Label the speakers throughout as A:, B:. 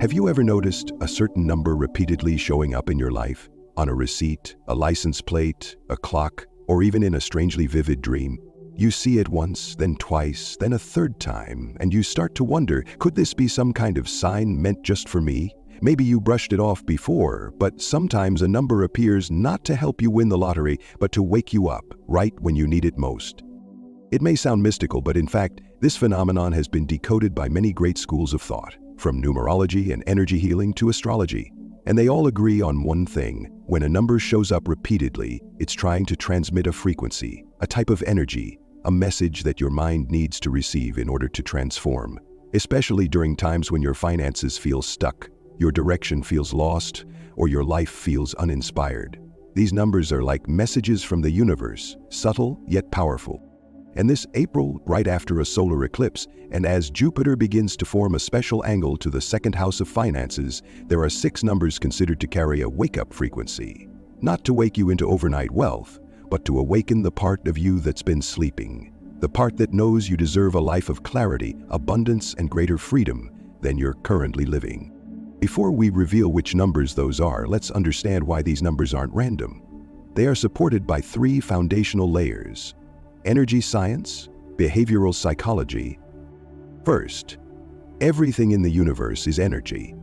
A: Have you ever noticed a certain number repeatedly showing up in your life? On a receipt, a license plate, a clock, or even in a strangely vivid dream? You see it once, then twice, then a third time, and you start to wonder, could this be some kind of sign meant just for me? Maybe you brushed it off before, but sometimes a number appears not to help you win the lottery, but to wake you up right when you need it most. It may sound mystical, but in fact, this phenomenon has been decoded by many great schools of thought, from numerology and energy healing to astrology. And they all agree on one thing: when a number shows up repeatedly, it's trying to transmit a frequency, a type of energy, a message that your mind needs to receive in order to transform. Especially during times when your finances feel stuck, your direction feels lost, or your life feels uninspired. These numbers are like messages from the universe, subtle yet powerful. And this April, right after a solar eclipse, and as Jupiter begins to form a special angle to the second house of finances, there are 6 numbers considered to carry a wake-up frequency. Not to wake you into overnight wealth, but to awaken the part of you that's been sleeping. The part that knows you deserve a life of clarity, abundance, and greater freedom than you're currently living. Before we reveal which numbers those are, let's understand why these numbers aren't random. They are supported by 3 foundational layers: energy science, behavioral psychology. First, everything in the universe is energy.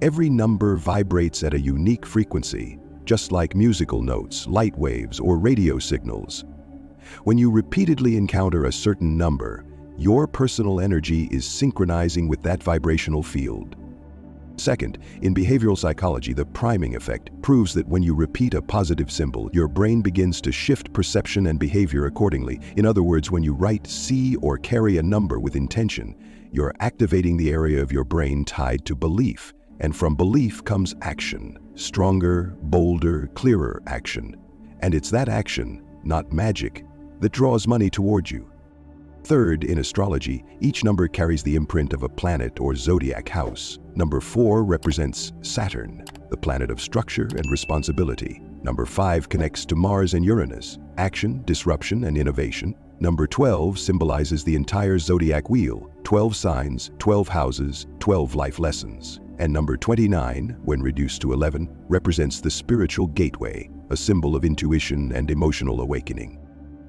A: Every number vibrates at a unique frequency, just like musical notes, light waves, or radio signals. When you repeatedly encounter a certain number, your personal energy is synchronizing with that vibrational field. Second, in behavioral psychology, the priming effect proves that when you repeat a positive symbol, your brain begins to shift perception and behavior accordingly. In other words, when you write, see, or carry a number with intention, you're activating the area of your brain tied to belief. And from belief comes action. Stronger, bolder, clearer action. And it's that action, not magic, that draws money towards you. Third, in astrology, each number carries the imprint of a planet or zodiac house. Number 4 represents Saturn, the planet of structure and responsibility. Number 5 connects to Mars and Uranus, action, disruption, and innovation. Number 12 symbolizes the entire zodiac wheel, 12 signs, 12 houses, 12 life lessons. And number 29, when reduced to 11, represents the spiritual gateway, a symbol of intuition and emotional awakening.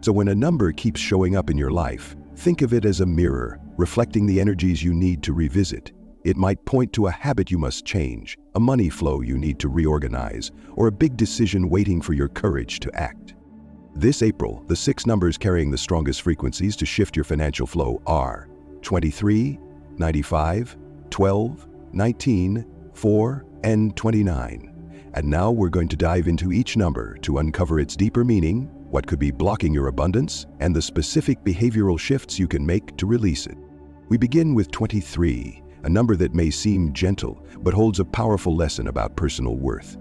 A: So when a number keeps showing up in your life, think of it as a mirror, reflecting the energies you need to revisit. It might point to a habit you must change, a money flow you need to reorganize, or a big decision waiting for your courage to act. This April, the 6 numbers carrying the strongest frequencies to shift your financial flow are 23, 95, 12, 19, 4, and 29. And now we're going to dive into each number to uncover its deeper meaning, what could be blocking your abundance, and the specific behavioral shifts you can make to release it. We begin with 23, a number that may seem gentle, but holds a powerful lesson about personal worth.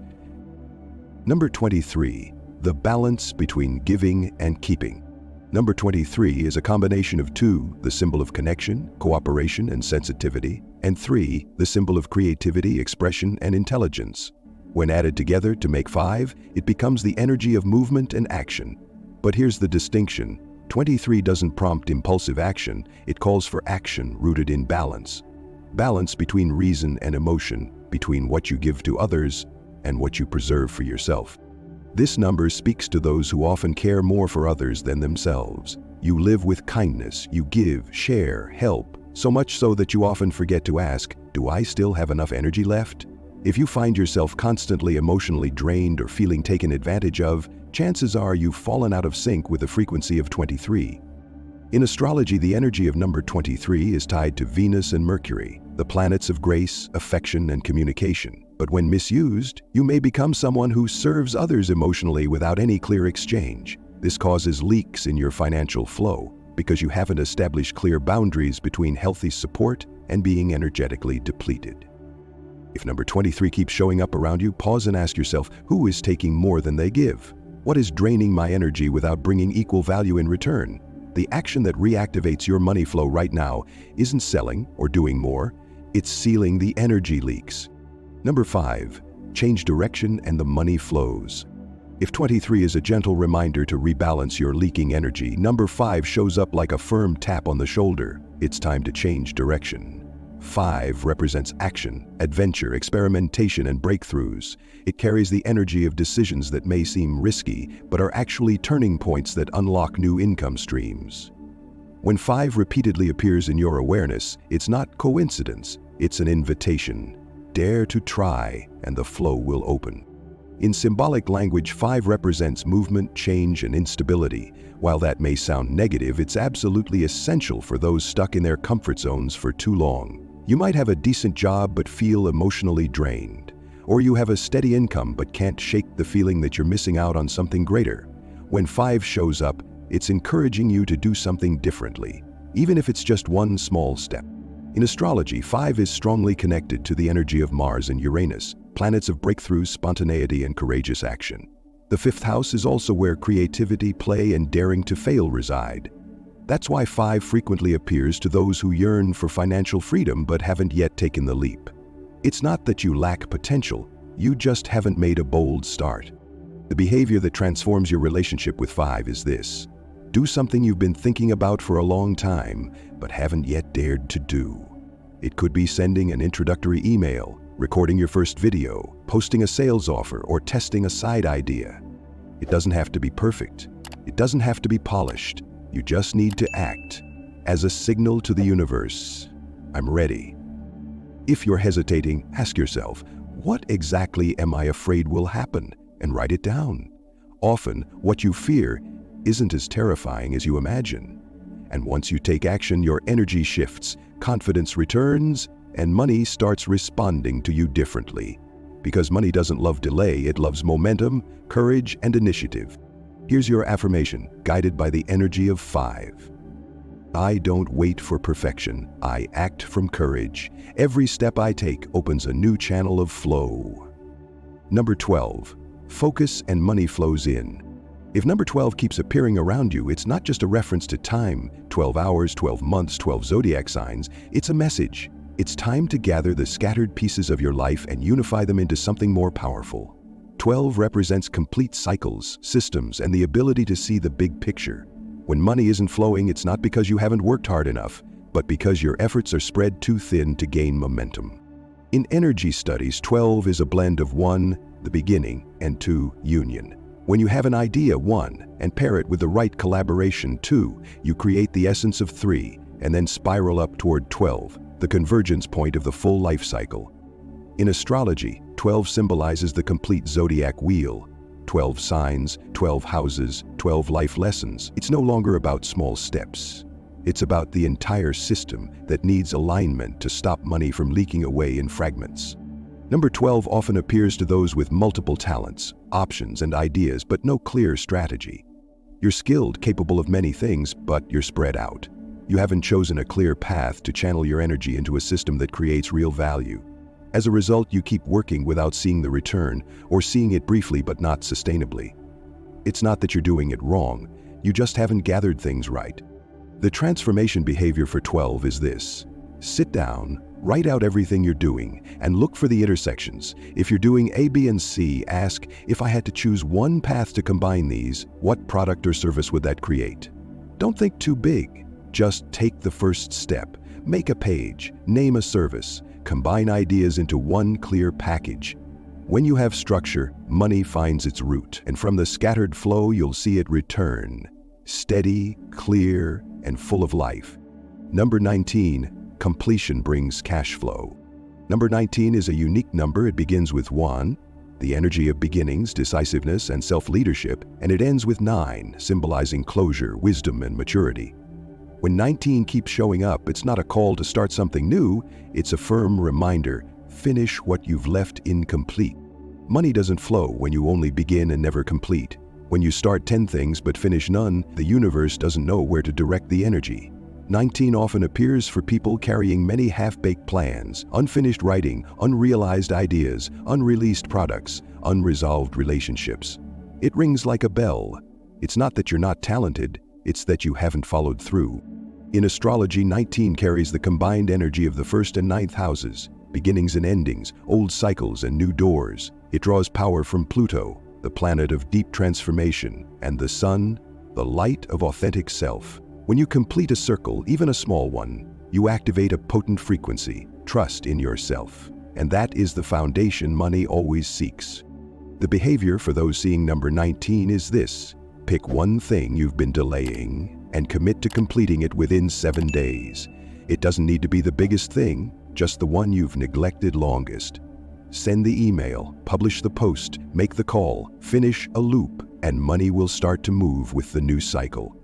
A: Number 23, the balance between giving and keeping. Number 23 is a combination of 2, the symbol of connection, cooperation, and sensitivity, and 3, the symbol of creativity, expression, and intelligence. When added together to make 5, it becomes the energy of movement and action. But here's the distinction: 23 doesn't prompt impulsive action, it calls for action rooted in balance. Balance between reason and emotion, between what you give to others and what you preserve for yourself. This number speaks to those who often care more for others than themselves. You live with kindness, you give, share, help, so much so that you often forget to ask, do I still have enough energy left? If you find yourself constantly emotionally drained or feeling taken advantage of, chances are you've fallen out of sync with the frequency of 23. In astrology, the energy of number 23 is tied to Venus and Mercury, the planets of grace, affection, and communication. But when misused, you may become someone who serves others emotionally without any clear exchange. This causes leaks in your financial flow because you haven't established clear boundaries between healthy support and being energetically depleted. If number 23 keeps showing up around you, pause and ask yourself, who is taking more than they give? What is draining my energy without bringing equal value in return? The action that reactivates your money flow right now isn't selling or doing more, it's sealing the energy leaks. Number 5, change direction and the money flows. If 23 is a gentle reminder to rebalance your leaking energy, number 5 shows up like a firm tap on the shoulder. It's time to change direction. 5 represents action, adventure, experimentation, and breakthroughs. It carries the energy of decisions that may seem risky, but are actually turning points that unlock new income streams. When 5 repeatedly appears in your awareness, it's not coincidence, it's an invitation. Dare to try, and the flow will open. In symbolic language, 5 represents movement, change, and instability. While that may sound negative, it's absolutely essential for those stuck in their comfort zones for too long. You might have a decent job but feel emotionally drained. Or you have a steady income but can't shake the feeling that you're missing out on something greater. When 5 shows up, it's encouraging you to do something differently, even if it's just one small step. In astrology, 5 is strongly connected to the energy of Mars and Uranus, planets of breakthroughs, spontaneity, and courageous action. The 5th house is also where creativity, play, and daring to fail reside. That's why 5 frequently appears to those who yearn for financial freedom but haven't yet taken the leap. It's not that you lack potential, you just haven't made a bold start. The behavior that transforms your relationship with 5 is this. Do something you've been thinking about for a long time, but haven't yet dared to do. It could be sending an introductory email, recording your first video, posting a sales offer, or testing a side idea. It doesn't have to be perfect. It doesn't have to be polished. You just need to act as a signal to the universe. I'm ready. If you're hesitating, ask yourself, what exactly am I afraid will happen? And write it down. Often, what you fear isn't as terrifying as you imagine. And once you take action, your energy shifts, confidence returns, and money starts responding to you differently. Because money doesn't love delay, it loves momentum, courage, and initiative. Here's your affirmation, guided by the energy of 5. I don't wait for perfection, I act from courage. Every step I take opens a new channel of flow. Number 12, focus and money flows in. If number 12 keeps appearing around you, it's not just a reference to time, 12 hours, 12 months, 12 zodiac signs. It's a message. It's time to gather the scattered pieces of your life and unify them into something more powerful. 12 represents complete cycles, systems, and the ability to see the big picture. When money isn't flowing, it's not because you haven't worked hard enough, but because your efforts are spread too thin to gain momentum. In energy studies, 12 is a blend of 1, the beginning, and 2, union. When you have an idea, 1, and pair it with the right collaboration, 2, you create the essence of 3, and then spiral up toward 12, the convergence point of the full life cycle. In astrology, 12 symbolizes the complete zodiac wheel. 12 signs, 12 houses, 12 life lessons. It's no longer about small steps. It's about the entire system that needs alignment to stop money from leaking away in fragments. Number 12 often appears to those with multiple talents, options, and ideas, but no clear strategy. You're skilled, capable of many things, but you're spread out. You haven't chosen a clear path to channel your energy into a system that creates real value. As a result, you keep working without seeing the return, or seeing it briefly but not sustainably. It's not that you're doing it wrong, you just haven't gathered things right. The transformation behavior for 12 is this. Sit down, write out everything you're doing, and look for the intersections. If you're doing A, B, and C, ask, if I had to choose one path to combine these, what product or service would that create? Don't think too big. Just take the first step. Make a page, name a service, combine ideas into one clear package. When you have structure, money finds its route, and from the scattered flow, you'll see it return. Steady, clear, and full of life. Number 19. Completion brings cash flow. Number 19 is a unique number. It begins with 1, the energy of beginnings, decisiveness, and self-leadership, and it ends with 9, symbolizing closure, wisdom, and maturity. When 19 keeps showing up, it's not a call to start something new, it's a firm reminder, finish what you've left incomplete. Money doesn't flow when you only begin and never complete. When you start 10 things but finish none, the universe doesn't know where to direct the energy. 19 often appears for people carrying many half-baked plans, unfinished writing, unrealized ideas, unreleased products, unresolved relationships. It rings like a bell. It's not that you're not talented, it's that you haven't followed through. In astrology, 19 carries the combined energy of the 1st and 9th houses, beginnings and endings, old cycles and new doors. It draws power from Pluto, the planet of deep transformation, and the Sun, the light of authentic self. When you complete a circle, even a small one, You activate a potent frequency, trust in yourself. And that is the foundation money always seeks. The behavior for those seeing number 19 is this. Pick one thing you've been delaying and commit to completing it within 7 days. It doesn't need to be the biggest thing, just the one you've neglected longest. Send the email, publish the post, make the call, finish a loop, and money will start to move with the new cycle.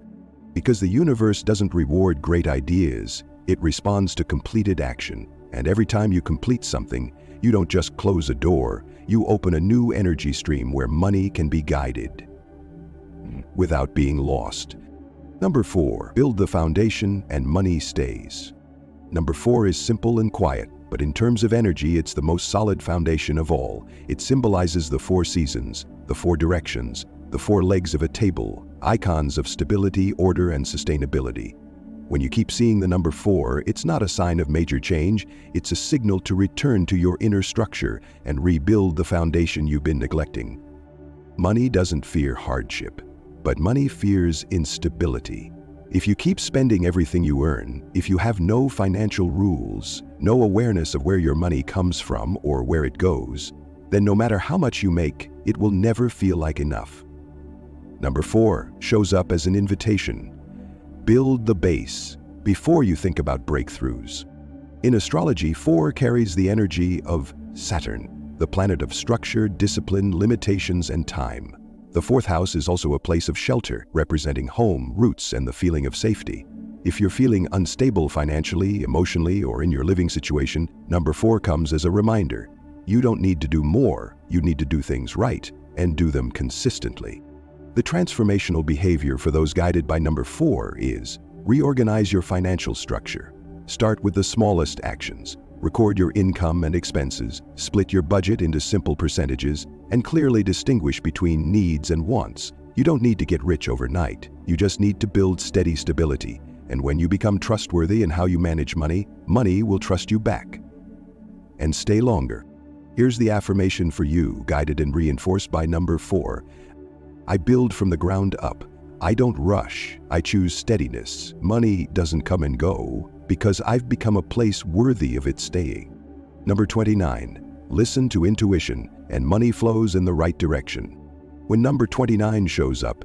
A: Because the universe doesn't reward great ideas, it responds to completed action. And every time you complete something, you don't just close a door, you open a new energy stream where money can be guided without being lost. Number 4, build the foundation and money stays. Number 4 is simple and quiet, but in terms of energy, it's the most solid foundation of all. It symbolizes the 4 seasons, the 4 directions, the 4 legs of a table, icons of stability, order, and sustainability. When you keep seeing the number 4, it's not a sign of major change, it's a signal to return to your inner structure and rebuild the foundation you've been neglecting. Money doesn't fear hardship, but money fears instability. If you keep spending everything you earn, if you have no financial rules, no awareness of where your money comes from or where it goes, then no matter how much you make, it will never feel like enough. Number 4 shows up as an invitation. Build the base before you think about breakthroughs. In astrology, 4 carries the energy of Saturn, the planet of structure, discipline, limitations, and time. The 4th house is also a place of shelter, representing home, roots, and the feeling of safety. If you're feeling unstable financially, emotionally, or in your living situation, number 4 comes as a reminder. You don't need to do more, you need to do things right, and do them consistently. The transformational behavior for those guided by number 4 is reorganize your financial structure. Start with the smallest actions. Record your income and expenses, split your budget into simple percentages, and clearly distinguish between needs and wants. You don't need to get rich overnight. You just need to build steady stability. And when you become trustworthy in how you manage money, money will trust you back. And stay longer. Here's the affirmation for you, guided and reinforced by number 4. I build from the ground up. I don't rush. I choose steadiness. Money doesn't come and go because I've become a place worthy of its staying. Number 29. Listen to intuition and money flows in the right direction. When number 29 shows up,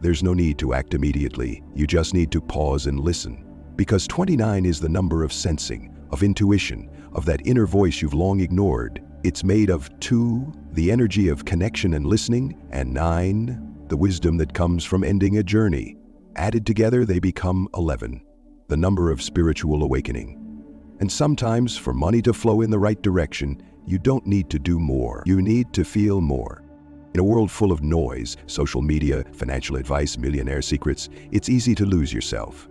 A: there's no need to act immediately. You just need to pause and listen. Because 29 is the number of sensing, of intuition, of that inner voice you've long ignored. It's made of 2, the energy of connection and listening, and 9, the wisdom that comes from ending a journey. Added together, they become 11, the number of spiritual awakening. And sometimes, for money to flow in the right direction, you don't need to do more. You need to feel more. In a world full of noise, social media, financial advice, millionaire secrets, it's easy to lose yourself.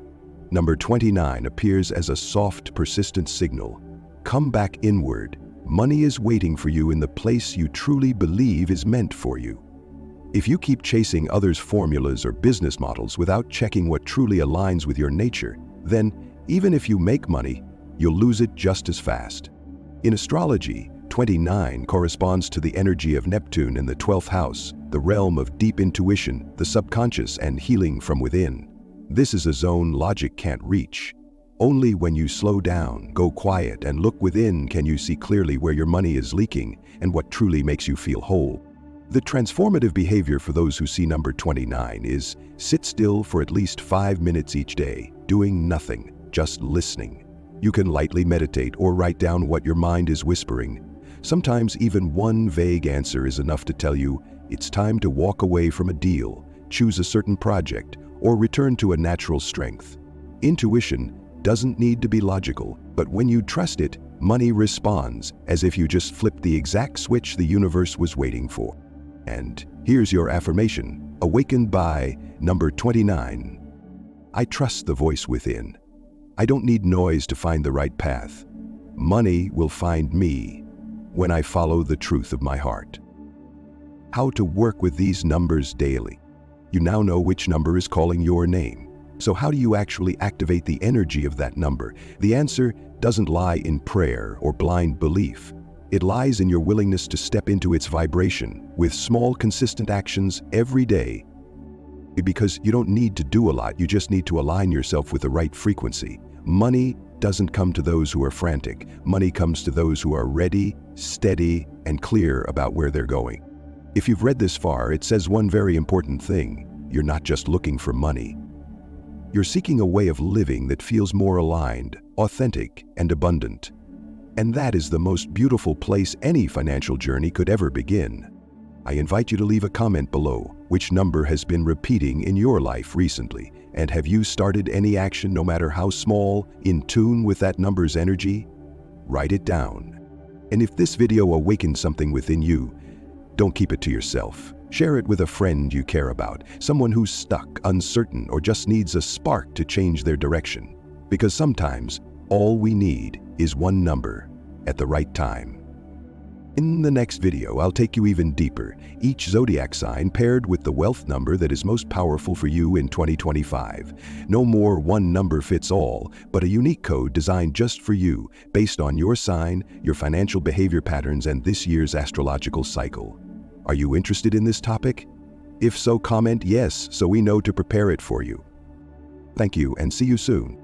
A: Number 29 appears as a soft, persistent signal. Come back inward. Money is waiting for you in the place you truly believe is meant for you. If you keep chasing others' formulas or business models without checking what truly aligns with your nature, then even if you make money, you'll lose it just as fast. In astrology, 29 corresponds to the energy of Neptune in the 12th house, the realm of deep intuition, the subconscious, and healing from within. This is a zone logic can't reach. Only when you slow down, go quiet, and look within can you see clearly where your money is leaking and what truly makes you feel whole. The transformative behavior for those who see number 29 is sit still for at least 5 minutes each day, doing nothing, just listening. You can lightly meditate or write down what your mind is whispering. Sometimes even one vague answer is enough to tell you it's time to walk away from a deal, choose a certain project, or return to a natural strength. Intuition doesn't need to be logical, but when you trust it, money responds as if you just flipped the exact switch the universe was waiting for. And here's your affirmation, awakened by number 29. I trust the voice within. I don't need noise to find the right path. Money will find me when I follow the truth of my heart. How to work with these numbers daily. You now know which number is calling your name. So how do you actually activate the energy of that number? The answer doesn't lie in prayer or blind belief. It lies in your willingness to step into its vibration with small, consistent actions every day. Because you don't need to do a lot, you just need to align yourself with the right frequency. Money doesn't come to those who are frantic. Money comes to those who are ready, steady, and clear about where they're going. If you've read this far, it says one very important thing. You're not just looking for money. You're seeking a way of living that feels more aligned, authentic, and abundant. And that is the most beautiful place any financial journey could ever begin. I invite you to leave a comment below. Which number has been repeating in your life recently? And have you started any action, no matter how small, in tune with that number's energy? Write it down. And if this video awakened something within you, don't keep it to yourself. Share it with a friend you care about, someone who's stuck, uncertain, or just needs a spark to change their direction. Because sometimes, all we need is one number at the right time. In the next video, I'll take you even deeper, each zodiac sign paired with the wealth number that is most powerful for you in 2025. No more one number fits all, but a unique code designed just for you, based on your sign, your financial behavior patterns, and this year's astrological cycle. Are you interested in this topic? If so, comment yes so we know to prepare it for you. Thank you and see you soon.